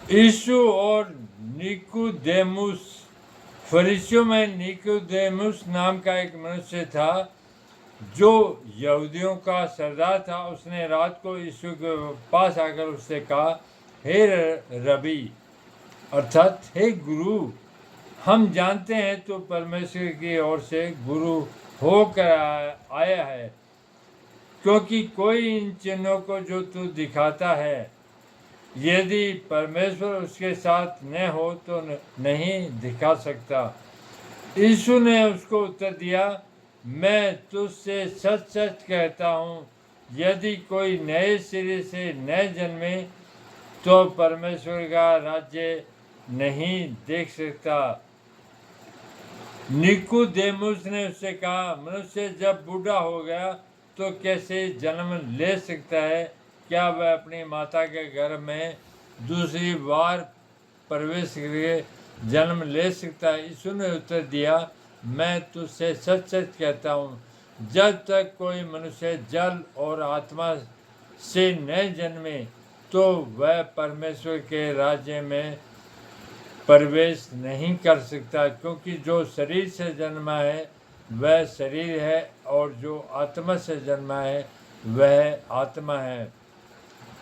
यीशु और निकोदेमुस। फरीसियों में निकोदेमुस नाम का एक मनुष्य था जो यहूदियों का सरदार था। उसने रात को यीशु के पास आकर उससे कहा, हे रबी, अर्थात हे गुरु, हम जानते हैं तो परमेश्वर की ओर से गुरु होकर आया है, क्योंकि कोई इन चिन्हों को जो तू दिखाता है, यदि परमेश्वर उसके साथ न हो तो नहीं दिखा सकता। यीशु ने उसको उत्तर दिया, मैं तुझसे सच सच कहता हूँ, यदि कोई नए सिरे से न जन्मे तो परमेश्वर का राज्य नहीं देख सकता। निकोदेमुस ने उससे कहा, मनुष्य जब बूढ़ा हो गया तो कैसे जन्म ले सकता है? क्या वह अपनी माता के गर्भ में दूसरी बार प्रवेश करके जन्म ले सकता है? यीशु ने उत्तर दिया, मैं तुझसे सच सच कहता हूँ, जब तक कोई मनुष्य जल और आत्मा से न जन्मे तो वह परमेश्वर के राज्य में प्रवेश नहीं कर सकता। क्योंकि जो शरीर से जन्मा है वह शरीर है, और जो आत्मा से जन्मा है वह आत्मा है।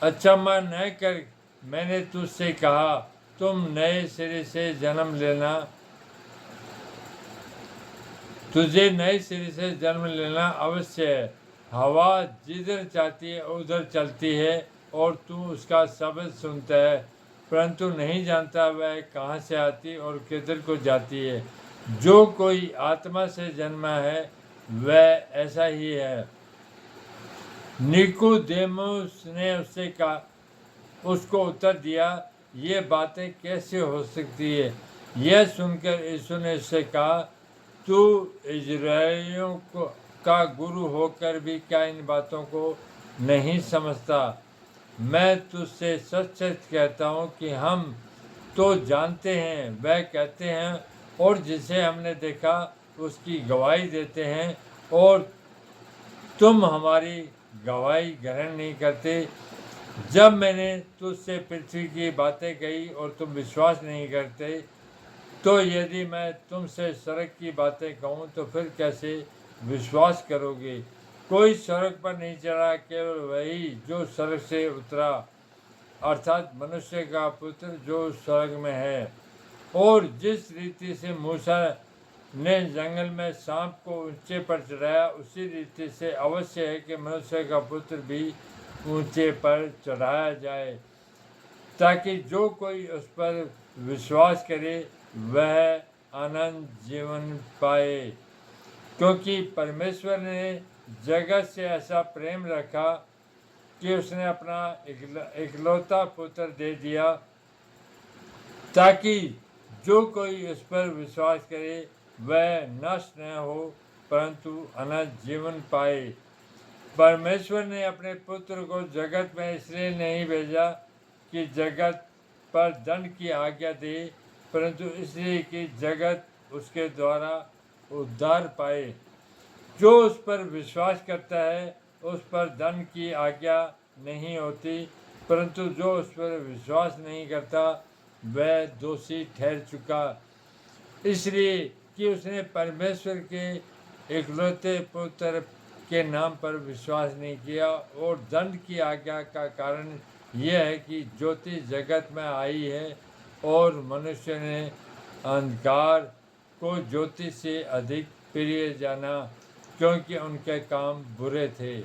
अचम्भा न कर, मैंने तुझसे कहा, तुम नए सिरे से जन्म लेना, तुझे नए सिरे से जन्म लेना अवश्य है। हवा जिधर चाहती है उधर चलती है और तू उसका शब्द सुनता है, परंतु नहीं जानता वह कहाँ से आती और किधर को जाती है। जो कोई आत्मा से जन्मा है वह ऐसा ही है। निकोदेमुस ने उसको उत्तर दिया, ये बातें कैसे हो सकती है? यह सुनकर यीशु ने उससे कहा, तू इजराइलियों का गुरु होकर भी क्या इन बातों को नहीं समझता? मैं तुझसे सच सच कहता हूँ कि हम तो जानते हैं, वह कहते हैं, और जिसे हमने देखा उसकी गवाही देते हैं, और तुम हमारी गवाही ग्रहण नहीं करते। जब मैंने तुझसे पृथ्वी की बातें कही और तुम विश्वास नहीं करते, तो यदि मैं तुमसे सड़क की बातें कहूँ तो फिर कैसे विश्वास करोगे? कोई सड़क पर नहीं चढ़ा, केवल वही जो सड़क से उतरा, अर्थात मनुष्य का पुत्र जो स्वर्ग में है। और जिस रीति से मूसा ने जंगल में सांप को ऊंचे पर चढ़ाया, उसी रीति से अवश्य है कि मनुष्य का पुत्र भी ऊंचे पर चढ़ाया जाए, ताकि जो कोई उस पर विश्वास करे वह अनंत जीवन पाए। क्योंकि परमेश्वर ने जगत से ऐसा प्रेम रखा कि उसने अपना इकलौता पुत्र दे दिया, ताकि जो कोई उस पर विश्वास करे वह नष्ट न हो, परंतु अनंत जीवन पाए। परमेश्वर ने अपने पुत्र को जगत में इसलिए नहीं भेजा कि जगत पर दंड की आज्ञा दे, परंतु इसलिए कि जगत उसके द्वारा उद्धार पाए। जो उस पर विश्वास करता है उस पर दंड की आज्ञा नहीं होती, परंतु जो उस पर विश्वास नहीं करता वह दोषी ठहर चुका, इसलिए कि उसने परमेश्वर के इकलौते पुत्र के नाम पर विश्वास नहीं किया। और दंड की आज्ञा का कारण यह है कि ज्योति जगत में आई है, और मनुष्य ने अंधकार को ज्योति से अधिक प्रिय जाना, क्योंकि उनके काम बुरे थे।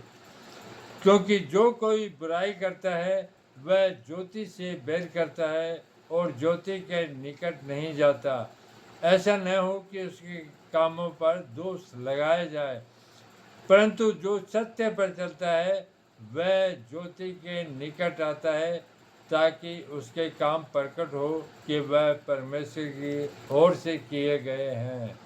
क्योंकि जो कोई बुराई करता है वह ज्योति से बैर करता है और ज्योति के निकट नहीं जाता, ऐसा न हो कि उसके कामों पर दोष लगाया जाए। परंतु जो सत्य पर चलता है वह ज्योति के निकट आता है, ताकि उसके काम प्रकट हो कि वह परमेश्वर की ओर से किए गए हैं।